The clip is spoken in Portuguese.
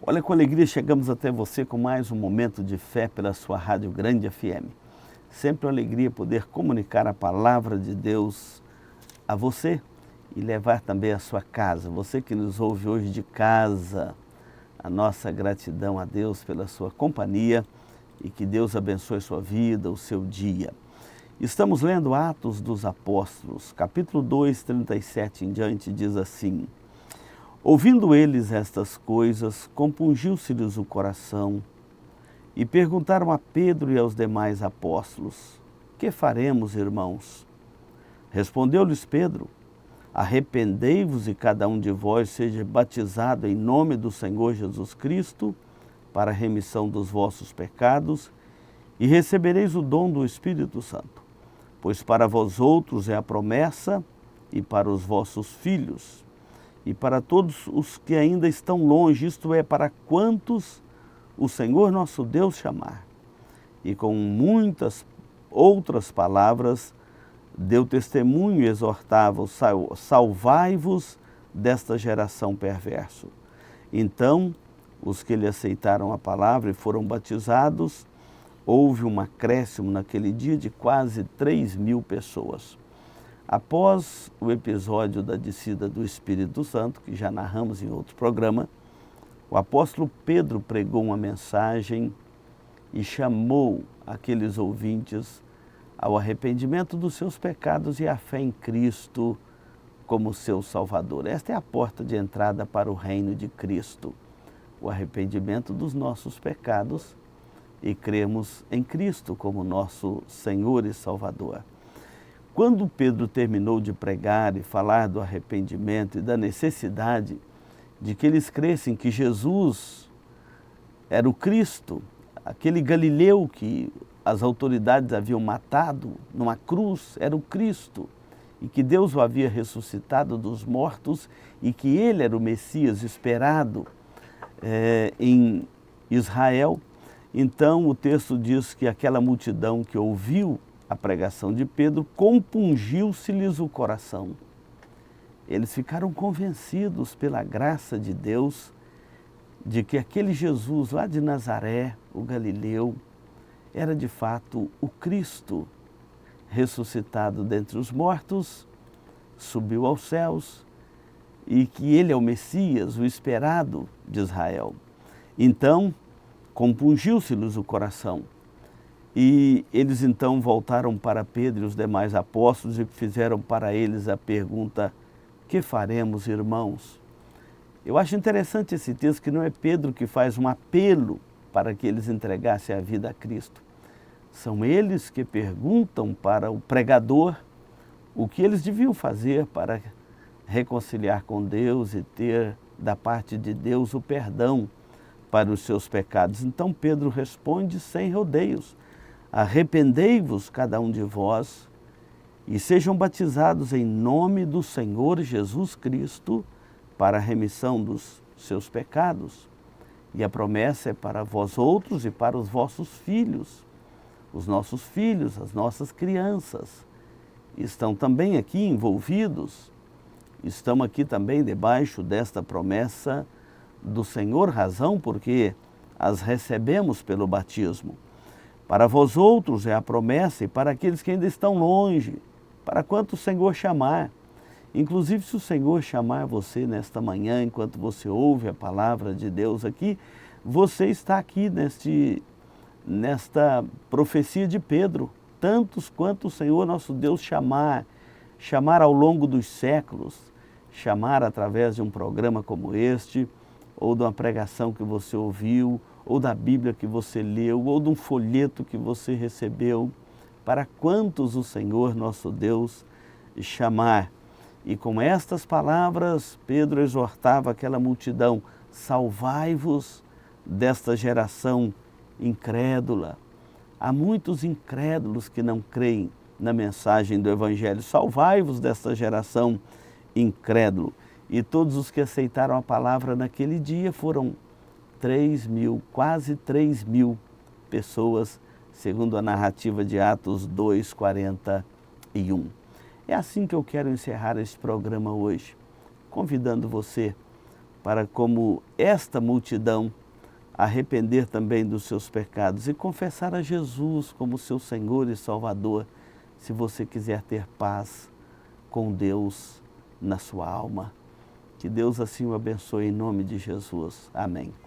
Olha, com alegria chegamos até você com mais um momento de fé pela sua Rádio Grande FM. Sempre uma alegria poder comunicar a palavra de Deus a você e levar também à sua casa. Você que nos ouve hoje de casa, a nossa gratidão a Deus pela sua companhia e que Deus abençoe sua vida, o seu dia. Estamos lendo Atos dos Apóstolos, capítulo 2, 37 em diante, diz assim: ouvindo eles estas coisas, compungiu-se-lhes o coração e perguntaram a Pedro e aos demais apóstolos: que faremos, irmãos? Respondeu-lhes Pedro: arrependei-vos e cada um de vós seja batizado em nome do Senhor Jesus Cristo para a remissão dos vossos pecados e recebereis o dom do Espírito Santo. Pois para vós outros é a promessa e para os vossos filhos e para todos os que ainda estão longe, isto é, para quantos o Senhor nosso Deus chamar. E com muitas outras palavras deu testemunho e exortava: salvai-vos desta geração perversa. Então, os que lhe aceitaram a palavra e foram batizados, houve um acréscimo naquele dia de quase 3.000 pessoas. Após o episódio da descida do Espírito Santo, que já narramos em outro programa, o apóstolo Pedro pregou uma mensagem e chamou aqueles ouvintes ao arrependimento dos seus pecados e à fé em Cristo como seu Salvador. Esta é a porta de entrada para o reino de Cristo, o arrependimento dos nossos pecados e cremos em Cristo como nosso Senhor e Salvador. Quando Pedro terminou de pregar e falar do arrependimento e da necessidade de que eles crescem que Jesus era o Cristo, aquele Galileu que as autoridades haviam matado numa cruz, era o Cristo, e que Deus o havia ressuscitado dos mortos e que ele era o Messias esperado em Israel. Então o texto diz que aquela multidão que ouviu a pregação de Pedro, compungiu-se-lhes o coração. Eles ficaram convencidos pela graça de Deus de que aquele Jesus lá de Nazaré, o Galileu, era de fato o Cristo, ressuscitado dentre os mortos, subiu aos céus e que ele é o Messias, o esperado de Israel. Então, compungiu-se-lhes o coração. E eles então voltaram para Pedro e os demais apóstolos e fizeram para eles a pergunta: que faremos, irmãos? Eu acho interessante esse texto, que não é Pedro que faz um apelo para que eles entregassem a vida a Cristo. São eles que perguntam para o pregador o que eles deviam fazer para reconciliar com Deus e ter da parte de Deus o perdão para os seus pecados. Então Pedro responde sem rodeios: arrependei-vos cada um de vós e sejam batizados em nome do Senhor Jesus Cristo para a remissão dos seus pecados. E a promessa é para vós outros e para os vossos filhos. Os nossos filhos, as nossas crianças estão também aqui envolvidos, estão aqui também debaixo desta promessa do Senhor, razão porque as recebemos pelo batismo. Para vós outros é a promessa e para aqueles que ainda estão longe, para quanto o Senhor chamar. Inclusive, se o Senhor chamar você nesta manhã, enquanto você ouve a palavra de Deus aqui, você está aqui nesta profecia de Pedro. Tantos quanto o Senhor nosso Deus chamar ao longo dos séculos, chamar através de um programa como este, ou de uma pregação que você ouviu, ou da Bíblia que você leu, ou de um folheto que você recebeu, para quantos o Senhor nosso Deus chamar. E com estas palavras, Pedro exortava aquela multidão: salvai-vos desta geração incrédula. Há muitos incrédulos que não creem na mensagem do Evangelho. Salvai-vos desta geração incrédula. E todos os que aceitaram a palavra naquele dia foram 3.000, quase 3.000 pessoas, segundo a narrativa de Atos 2:41. É assim que eu quero encerrar esse programa hoje, convidando você para, como esta multidão, arrepender também dos seus pecados e confessar a Jesus como seu Senhor e Salvador, se você quiser ter paz com Deus na sua alma. Que Deus assim o abençoe em nome de Jesus. Amém.